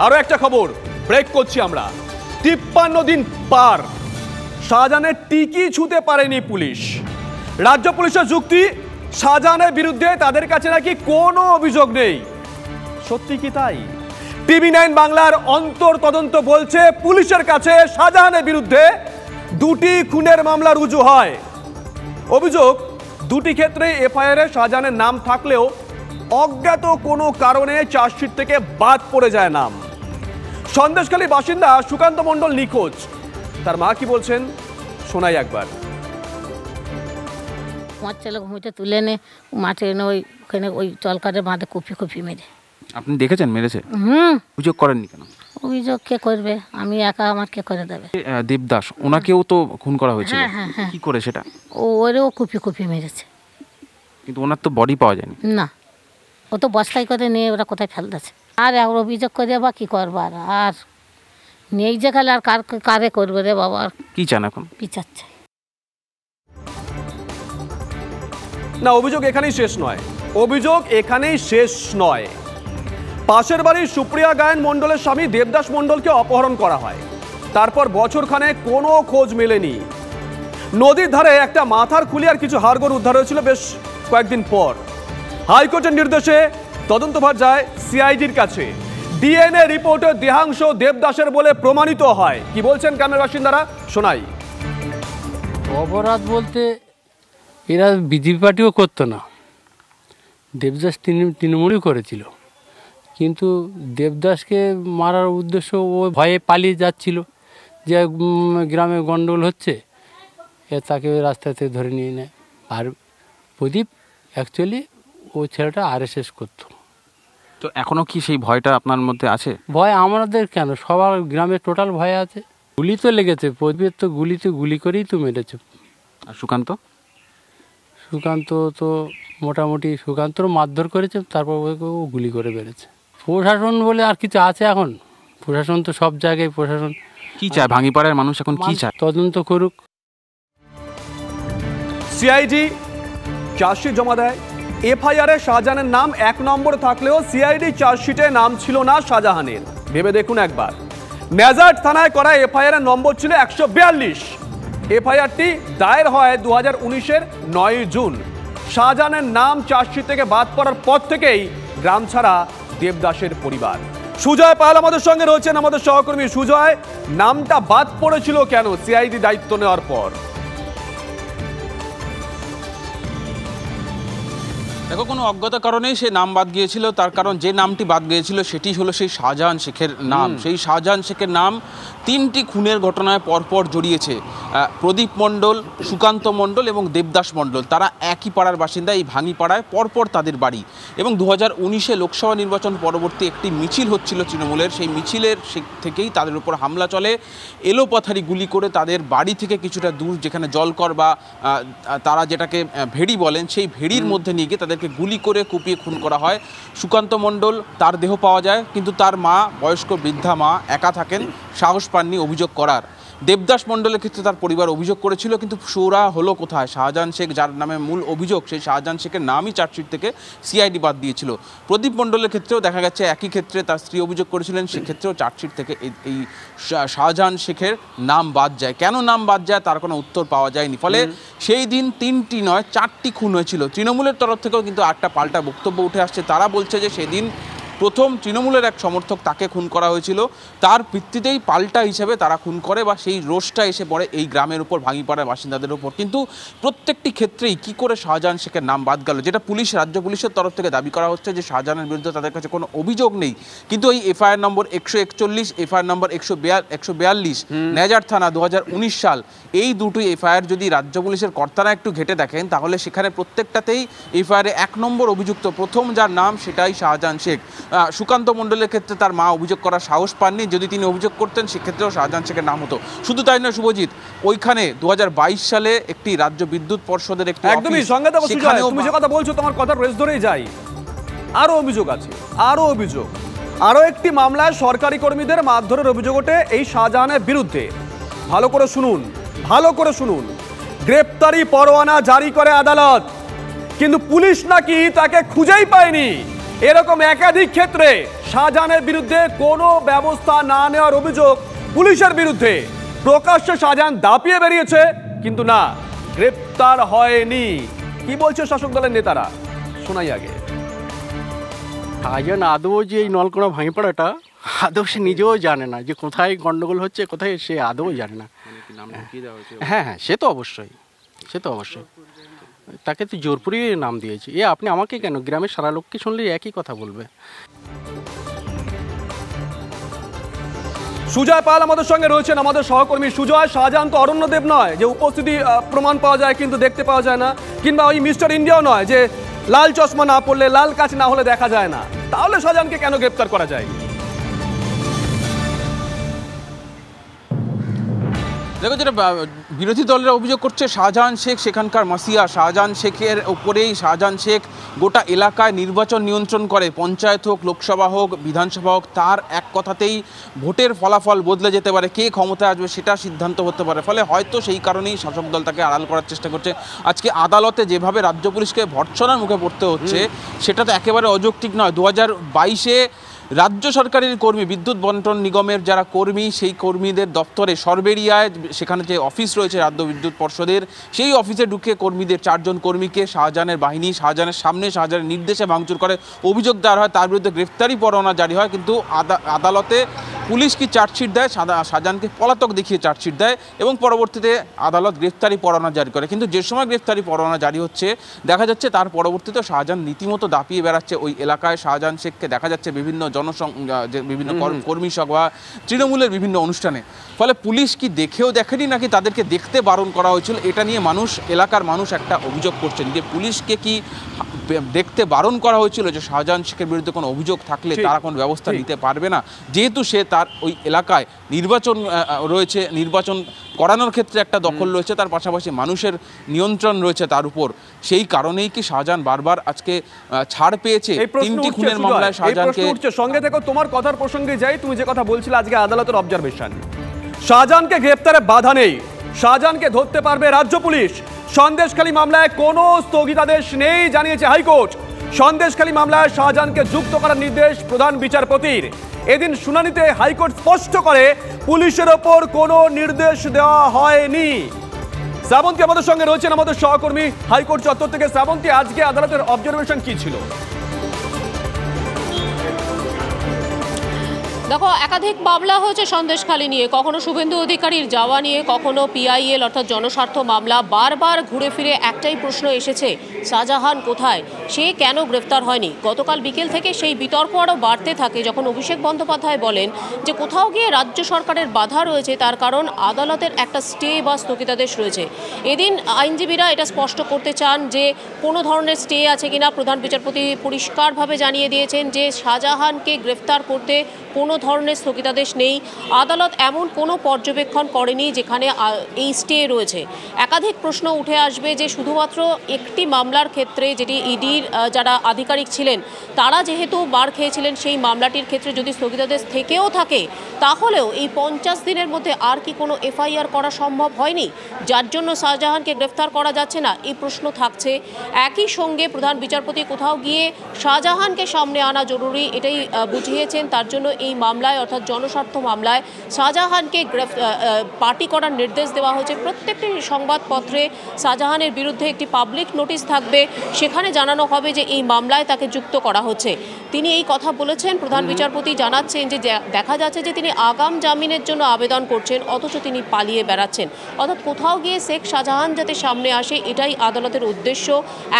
আরো একটা খবর ব্রেক করছি আমরা। 53 দিন পার, শাহজাহানের টিকি ছুঁতে পারেনি পুলিশ। রাজ্য পুলিশের যুক্তি, শাহজাহানের বিরুদ্ধে তাদের কাছে নাকি কোনো অভিযোগ নেই। সত্যি কি তাই? টিভি9 বাংলার অন্তর তদন্ত বলছে পুলিশের কাছে শাহজাহানের বিরুদ্ধে 2টি খুনের মামলা রুজু হয়। অভিযোগ, 2টি ক্ষেত্রে এফআইআরে শাহজাহানের নাম থাকলেও অজ্ঞাত কোনো কারণে চার্জশিট থেকে বাদ পড়ে যায় নাম। সন্দেশখালী বাসিন্দা সুকান্ত মণ্ডল নিখোঁজ, তার মা কি বলছেন শোনাই একবার। আমার ছেলে ঘুমিতে তুলে এনে মাঠে এনে ওখানে ওই চলকাটের মাঠে কপি কপি মেরে। আপনি দেখেছেন মেরেছে? অভিযোগ করেননি কেন? অভিযোগ কে করবে, আমি একা, আমার কে করে দেবে? দেবদাস, ওনাকেও তো খুন করা হয়েছিল। কি করে সেটা? ওরেও কপি কপি মেরেছে, কিন্তু ওনার তো বডি পাওয়া যায়নি। না, ও তো বস্তায় করে নিয়ে ওরা কোথায় ফেলতেছে। আর অভিযোগ করে বা কি করবার, আর নেই যে খালে আর কারে করবে রে বাবা। কি চান এখন? বিচার চাই। না, অভিযোগ এখানেই শেষ নয়, অভিযোগ এখানেই শেষ নয়। পাশের বাড়ির সুপ্রিয়া গায়েন মণ্ডলের স্বামী দেবদাস মণ্ডলকে অপহরণ করা হয়, তারপর বছরখানেক কোনো খোঁজ মেলেনি। নদীর ধারে একটা মাথার খুলি আর কিছু হাড়গোড় উদ্ধার হয়েছিল বেশ কয়েকদিন পর। হাইকোর্টের নির্দেশে তদন্তভার যায় সিআইডির কাছে। ডিএনএ রিপোর্টে দেহাংশ দেবদাসের বলে প্রমাণিত হয়। কি বলছেন গ্রামের বাসিন্দারা শোনাই। অপরাধ বলতে এরা বিজেপি পার্টিও করতো না, দেবদাস তৃণমূলই করেছিল। কিন্তু দেবদাসকে মারার উদ্দেশ্য, ও ভয়ে পালিয়ে যাচ্ছিল যে গ্রামে গন্ডগোল হচ্ছে, তাকে ওই রাস্তাতে ধরে নিয়ে নেয়। আর প্রদীপ অ্যাকচুয়ালি ও ছেলেটা আরএসএস করতো। তো এখনো কি সেই ভয়টা আপনার মধ্যে আছে? ভয় আমাদের কেন, সবার গ্রামে টোটাল ভয় আছে। গুলি তো লেগেছে, প্রদীপের তো গুলি করেই তো মেরেছে। আর সুকান্ত? সুকান্ত তো মোটামুটি সুকান্তর মারধর করেছে, তারপর ওকে ও গুলি করে বেড়েছে। প্রশাসন বলে আর কিছু আছে এখন? প্রশাসন তো সব জায়গায় প্রশাসন। কি চায় ভাঙিপাড়ার মানুষ এখন? কি চায়? তদন্ত করুক। সিআইডি চার্জশিট জমা দেয়। এফআইআরে শাহজাহানের নাম 1 নম্বর থাকলেও সিআইডি চার্জশিটে নাম ছিল না শাহজাহানের। ভেবে দেখুন একবার, নেজার থানায় করা এফআইআর এর নম্বর ছিল 142। এফআইআরটি দায়ের হয় 2019-এর 9 জুন। শাহজাহানের নাম চার্জশিট থেকে বাদ পড়ার পর থেকেই গ্রাম ছাড়া দেবদাসের পরিবার। সুজয় পাল আমাদের সঙ্গে রয়েছেন, আমাদের সহকর্মী। সুজয়, নামটা বাদ পড়েছিল কেন সিআইডি দায়িত্ব নেওয়ার পর? দেখো, কোনো অজ্ঞাত কারণেই সে নাম বাদ গিয়েছিল। তার কারণ যে নামটি বাদ গিয়েছিল সেটি হলো সেই শাহজাহান শেখের নাম। সেই শাহজাহান শেখের নাম 3টি খুনের ঘটনায় পরপর জড়িয়েছে। প্রদীপ মণ্ডল, সুকান্ত মণ্ডল এবং দেবদাস মণ্ডল, তারা একই পাড়ার বাসিন্দা। এই ভাঙিপাড়ায় পরপর তাদের বাড়ি। এবং 2019-এ লোকসভা নির্বাচন পরবর্তী একটি মিছিল হচ্ছিল তৃণমূলের, সেই মিছিলের থেকেই তাদের উপর হামলা চলে। এলোপাথারি গুলি করে তাদের বাড়ি থেকে কিছুটা দূর, যেখানে জলকর বা তারা যেটাকে ভেড়ি বলেন, সেই ভেড়ির মধ্যে নিয়ে গিয়ে তাদেরকে গুলি করে কুপিয়ে খুন করা হয়। সুকান্ত মণ্ডল, তার দেহ পাওয়া যায়, কিন্তু তার মা, বয়স্ক বৃদ্ধা মা, একা থাকেন, সাহস পাননি অভিযোগ করার। দেবদাস মণ্ডলের ক্ষেত্রে তার পরিবার অভিযোগ করেছিল, কিন্তু সুরা হলো কোথায়? শাহজাহান শেখ, যার নামে মূল অভিযোগ, সেই শাহজাহান শেখের নামই চার্জশিট থেকে সিআইডি বাদ দিয়েছিল। প্রদীপ মণ্ডলের ক্ষেত্রেও দেখা গেছে একই ক্ষেত্রে তার স্ত্রী অভিযোগ করেছিলেন, সেক্ষেত্রেও চার্জশিট থেকে এই শাহজাহান শেখের নাম বাদ যায়। কেন নাম বাদ যায় তার কোনো উত্তর পাওয়া যায়নি। ফলে সেই দিন 3টি নয় 4টি খুন হয়েছিল। তৃণমূলের তরফ থেকেও কিন্তু একটা পাল্টা বক্তব্য উঠে আসছে। তারা বলছে যে সেদিন প্রথম তৃণমূলের এক সমর্থক, তাকে খুন করা হয়েছিল, তার ভিত্তিতেই পাল্টা হিসেবে তারা খুন করে, বা সেই রোষটা এসে পড়ে এই গ্রামের উপর, ভাঙিপাড়ার বাসিন্দাদের উপর। কিন্তু প্রত্যেকটি ক্ষেত্রেই কি করে শাহজাহান শেখের নাম বাদ গেল, যেটা রাজ্য পুলিশের তরফ থেকে দাবি করা হচ্ছে যে শাহজাহানের বিরুদ্ধে তাদের কাছে কোনো অভিযোগ নেই, কিন্তু এই এফআইআর নম্বর 141, এফআইআর নম্বর 142, নেজার থানা 2019 সাল, এই দুটোই এফআইআর যদি রাজ্য পুলিশের কর্তারা একটু ঘেটে দেখেন, তাহলে সেখানে প্রত্যেকটাতেই এফআইআরে 1 নম্বর অভিযুক্ত প্রথম যার নাম সেটাই শাহজাহান শেখ। সুকান্ত মণ্ডলের ক্ষেত্রে তার মা অভিযোগ করার সাহস পাননি, যদি তিনি অভিযোগ করতেন সেক্ষেত্রেও শাহজাহান শেখের নাম হতো। শুধু তাই নয় শুভজিৎ, ওইখানে 2022 সালে একটি রাজ্য বিদ্যুৎ পর্ষদের একটি একদমই সংঘাত। তুমি যে কথা বলছো তোমার কথা রেস ধরেই যাই। আরো অভিযোগ আছে, আরো অভিযোগ। আরো একটি মামলায় সরকারি কর্মীদের মারধরের অভিযোগ ওঠে এই শাহজাহানের বিরুদ্ধে। ভালো করে শুনুন, ভালো করে শুনুন। গ্রেপ্তারি পরোয়ানা জারি করে আদালত, কিন্তু পুলিশ নাকি তাকে খুঁজেই পায়নি। এরকম একাধিক ক্ষেত্রে শাহজাহানের বিরুদ্ধে কোনো ব্যবস্থা না নেওয়ার অভিযোগ পুলিশের বিরুদ্ধে। প্রকাশ্যে শাহজাহান দাপিয়ে বেরিয়েছে, কিন্তু না, গ্রেপ্তার হয়নি। কি বলছে শাসক দলের নেতারা, শোনাই আগে। শাহজাহান আদৌ যে এই নলকোনা ভাঙিপাড়াটা আদৌ সে নিজেও জানে না যে কোথায় গন্ডগোল হচ্ছে, কোথায় সে আদৌ জানে না। হ্যাঁ হ্যাঁ, সে তো অবশ্যই, সে তো অবশ্যই, তাকে তো জোরপুরি নাম দিয়েছে। আপনি আমাকে কেন, গ্রামের সারা লোককে শুনলে একই কথা বলবে। সুজয় পাল আমাদের সঙ্গে রয়েছেন, আমাদের সহকর্মী। সুজয়, শাহজাহান তো অরণ্যদেব নয় যে উপস্থিতি প্রমাণ পাওয়া যায় কিন্তু দেখতে পাওয়া যায় না, কিংবা ওই মিস্টার ইন্ডিয়াও নয় যে লাল চশমা না পড়লে, লাল কাঁচ না হলে দেখা যায় না। তাহলে শাহজাহানকে কেন গ্রেপ্তার করা যায়? দেখো, যেটা বিরোধী দলেরা অভিযোগ করছে, শাহজাহান শেখ সেখানকার মাসিয়া, শাহজাহান শেখের উপরেই শাহজাহান শেখ গোটা এলাকায় নির্বাচন নিয়ন্ত্রণ করে। পঞ্চায়েত হোক, লোকসভা হোক, বিধানসভা হোক, তার এক কথাতেই ভোটের ফলাফল বদলে যেতে পারে, কে ক্ষমতায় আসবে সেটা সিদ্ধান্ত হতে পারে। ফলে হয়তো সেই কারণেই শাসক দল তাকে আড়াল করার চেষ্টা করছে। আজকে আদালতে যেভাবে রাজ্য পুলিশকে ভর্ৎসনার মুখে পড়তে হচ্ছে সেটা তো একেবারে অযৌক্তিক নয়। 2022-এ রাজ্য সরকারের কর্মী, বিদ্যুৎ বন্টন নিগমের যারা কর্মী, সেই কর্মীদের দপ্তরে সরবেরিয়ায়, সেখানে যে অফিস রয়েছে রাজ্য বিদ্যুৎ পর্ষদের, সেই অফিসে ঢুকে কর্মীদের 4 জন কর্মীকে শাহজাহানের বাহিনী শাহজাহানের সামনে শাহজাহানের নির্দেশে ভাঙচুর করে অভিযোগ দেওয়া হয়। তার বিরুদ্ধে গ্রেফতারি পরোয়ানা জারি হয়, কিন্তু আদালতে পুলিশ কি চার্জশিট দেয়, শাহজাহানকে পলাতক দেখিয়ে চার্জশিট দেয় এবং পরবর্তীতে আদালত গ্রেফতারি পরোয়ানা জারি করে। কিন্তু যে সময় গ্রেফতারি পরোয়ানা জারি হচ্ছে, দেখা যাচ্ছে তার পরবর্তীতে শাহজাহান রীতিমতো দাপিয়ে বেড়াচ্ছে ওই এলাকায়। শাহজাহান শেখকে দেখা যাচ্ছে বিভিন্ন বিভিন্ন কর্মী সভা, তৃণমূলের বিভিন্ন অনুষ্ঠানে। ফলে পুলিশ কি দেখেও দেখেনি নাকি তাদেরকে দেখতে বারণ করা হয়েছিল, এটা নিয়ে এলাকার মানুষ একটা অভিযোগ করছেন যে পুলিশকে কি দেখতে বারণ করা হয়েছিল, যে শাহজাহান শেখের বিরুদ্ধে কোনো অভিযোগ থাকলে তারা কোনো ব্যবস্থা নিতে পারবে না, যেহেতু সে তার ওই এলাকায় নির্বাচন রয়েছে, নির্বাচন করানোর ক্ষেত্রে একটা দখল রয়েছে, তার পাশাপাশি মানুষের নিয়ন্ত্রণ রয়েছে তার উপর। সেই কারণেই কি শাহজাহান বারবার আজকে ছাড় পেয়েছে? 3টি খুনের মামলায় শাহজাহানকে। সঙ্গে দেখো, তোমার কথার প্রসঙ্গে যাই, তুমি যে কথা বলছিলে আজকে আদালতের অবজারভেশন, শাহজাহানকে গ্রেপ্তারে বাধা নেই, শাহজাহানকে ধরতে পারবে রাজ্য পুলিশ। সন্দেশখালী মামলায় কোনো স্থগিতাদেশ নেই জানিয়েছে হাইকোর্ট। সন্দেশখালী মামলায় শাহজাহানকে যুক্ত করার নির্দেশ প্রধান বিচারপতির। এদিন শুনানিতে হাইকোর্ট স্পষ্ট করে পুলিশের ওপর কোনো নির্দেশ দেওয়া হয়নি। শ্রাবন্তী আমাদের সঙ্গে রয়েছেন, আমাদের সহকর্মী হাইকোর্ট চত্বর থেকে। শ্রাবন্তী, আজকে আদালতের অবজারভেশন কি ছিল? দেখো, একাধিক মামলা হয়েছে সন্দেশখালী নিয়ে, কখনো শুভেন্দু অধিকারীর যাওয়া নিয়ে, কখনো পিআইএল অর্থাৎ জনস্বার্থ মামলা। বারবার ঘুরে ফিরে একটাই প্রশ্ন এসেছে, শাহজাহান কোথায়, সে কেন গ্রেফতার হয়নি? গতকাল বিকেল থেকে সেই বিতর্ক আরও বাড়তে থাকে যখন অভিষেক বন্দ্যোপাধ্যায় বলেন যে কোথাও গিয়ে রাজ্য সরকারের বাধা রয়েছে, তার কারণ আদালতের একটা স্টে বা স্থগিতাদেশ রয়েছে। এদিন আইনজীবীরা এটা স্পষ্ট করতে চান যে কোনো ধরনের স্টে আছে কিনা। প্রধান বিচারপতি পরিষ্কারভাবে জানিয়ে দিয়েছেন যে শাহজাহানকে গ্রেফতার করতে কোনো ধরনের স্থগিতাদেশ নেই। আদালত এমন কোনো পর্যবেক্ষণ করেনি যেখানে এই স্টে রয়েছে। একাধিক প্রশ্ন উঠে আসবে যে শুধুমাত্র একটি মামলার ক্ষেত্রে, যেটি ইডির যারা আধিকারিক ছিলেন তারা যেহেতু মার খেয়েছিলেন, সেই মামলাটির ক্ষেত্রে যদি স্থগিতাদেশ থেকেও থাকে, তাহলেও এই 50 দিনের মধ্যে আর কি কোনো এফআইআর করা সম্ভব হয়নি, যার জন্য শাহজাহানকে গ্রেফতার করা যাচ্ছে না, এই প্রশ্ন থাকছে। একই সঙ্গে প্রধান বিচারপতি কোথাও গিয়ে শাহজাহানকে সামনে আনা জরুরি এটাই বুঝিয়েছেন। তার জন্য এই মামলায় অর্থাৎ জনস্বার্থ মামলায় শাহজাহানকে পার্টি করার নির্দেশ দেওয়া হয়েছে। প্রত্যেকটি সংবাদপত্রে শাহজাহানের বিরুদ্ধে একটি পাবলিক নোটিশ থাকবে, সেখানে জানানো হবে যে এই মামলায় তাকে যুক্ত করা হচ্ছে। তিনি এই কথা বলেছেন। প্রধান বিচারপতি জানাচ্ছেন যে দেখা যাচ্ছে যে তিনি আগাম জামিনের জন্য আবেদন করছেন, অথচ তিনি পালিয়ে বেড়াচ্ছেন। অর্থাৎ কোথাও গিয়ে শেখ শাহজাহান যাতে সামনে আসে, এটাই আদালতের উদ্দেশ্য।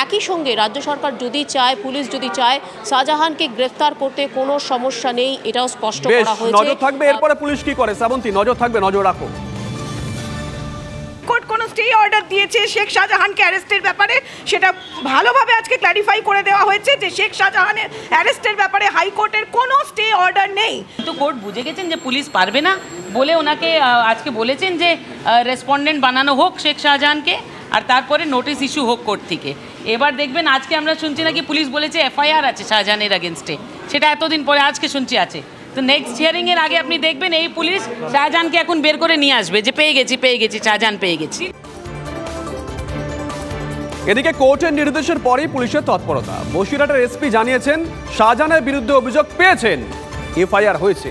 একই সঙ্গে রাজ্য সরকার যদি চায়, পুলিশ যদি চায়, শাহজাহানকে গ্রেফতার করতে কোনো সমস্যা নেই, এটাও স্পষ্ট করা হয়েছে। নজর থাকবে এরপরে পুলিশ কি করে। শ্রাবন্তী, নজর থাকবে, নজর রাখো। কোর্ট কোন স্টে অর্ডার দিয়েছে শেখ শাহজাহানকে অ্যারেস্টের ব্যাপারে, সেটা ভালোভাবে আজকে ক্ল্যারিফাই করে দেওয়া হয়েছে যে শেখ শাহজাহানের অ্যারেস্টের ব্যাপারে হাইকোর্টের কোনো স্টে অর্ডার নেই। তো কোর্ট বুঝে গেছেন যে পুলিশ পারবে না বলে ওনাকে আজকে বলেছেন যে রেসপন্ডেন্ট বানানো হোক শেখ শাহজাহানকে, আর তারপরে নোটিশ ইস্যু হোক কোর্ট থেকে। এবার দেখবেন আজকে আমরা শুনছি নাকি পুলিশ বলেছে এফআইআর আছে শাহজাহানের এগেনস্টে, সেটা এতদিন পরে আজকে শুনছি আছে। তো নেক্সট হিয়ারিংয়ের আগে আপনি দেখবেন এই পুলিশ শাহজাহানকে এখন বের করে নিয়ে আসবে যে পেয়ে গেছি শাহজাহান পেয়ে গেছি। এদিকে কোর্টের নির্দেশের পরেই পুলিশের তৎপরতা। বসিরহাটের এসপি জানিয়েছেন শাহজাহানের বিরুদ্ধে অভিযোগ পেয়েছেন, এফআইআর হয়েছে।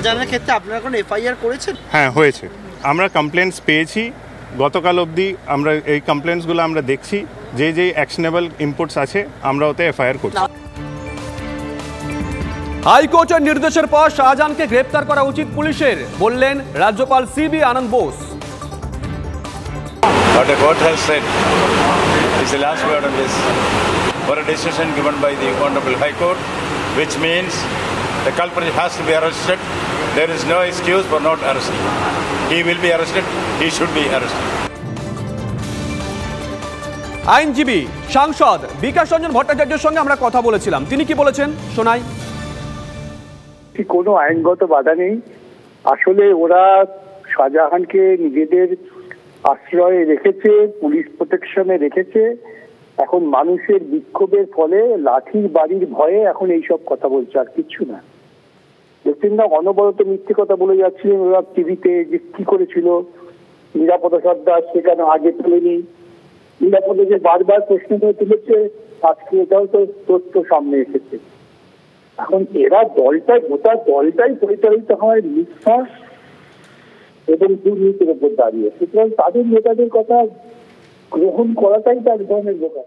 জানার ক্ষেত্রে আপনারা কোনো এফআইআর করেছেন? হ্যাঁ হয়েছে, আমরা কমপ্লেন্টস পেয়েছি গতকাল অবধি। আমরা এই কমপ্লেন্টসগুলো আমরা দেখছি, যে যে অ্যাকশনেবল ইনপুটস আছে আমরা ওতে এফআইআর করছি। হাইকোর্টের নির্দেশের পর শাহজাহানকে গ্রেপ্তার করা উচিত পুলিশের, বললেন রাজ্যপাল CV Ananda Bose. What the court has said is the last word on this, for a decision given by the Honorable High Court, which means the culprit has to be arrested. There is no excuse for not arresting. He will be arrested. He should be arrested. আইনজীবী সাংসদ বিকাশ রঞ্জন ভট্টাচার্যের সঙ্গে আমরা কথা বলেছিলাম, তিনি কি বলেছেন শোনাই। কোনো আইনগত বাধা নেই, আসলে ওরা শাহজাহানকে নিজেদের আশ্রয়ে রেখেছে, পুলিশ প্রোটেকশনে রেখেছে। এখন মানুষের বিক্ষোভের ফলে লাঠির বাড়ির ভয়ে এখন এইসব কথা বলছে, আর কিচ্ছু না। দেখছেন না, অনবরত মিথ্যে কথা বলে যাচ্ছিলেন ওরা টিভিতে, যে কি করেছিল নিরাপত্তা সর্দার, সে কেন আগে তোলেনি। নিরাপত্তা যে বারবার প্রশ্ন করে তুলেছে, আজকে এটাও তো তথ্য সামনে এসেছে। এখন এরা গোটা দলটাই পরিচালিত হয় মিথ্যা এবং দুর্নীতির উপর দাঁড়িয়ে, সুতরাং তাদের নেতাদের কথা গ্রহণ করাটাই তার ধরনের বোকা।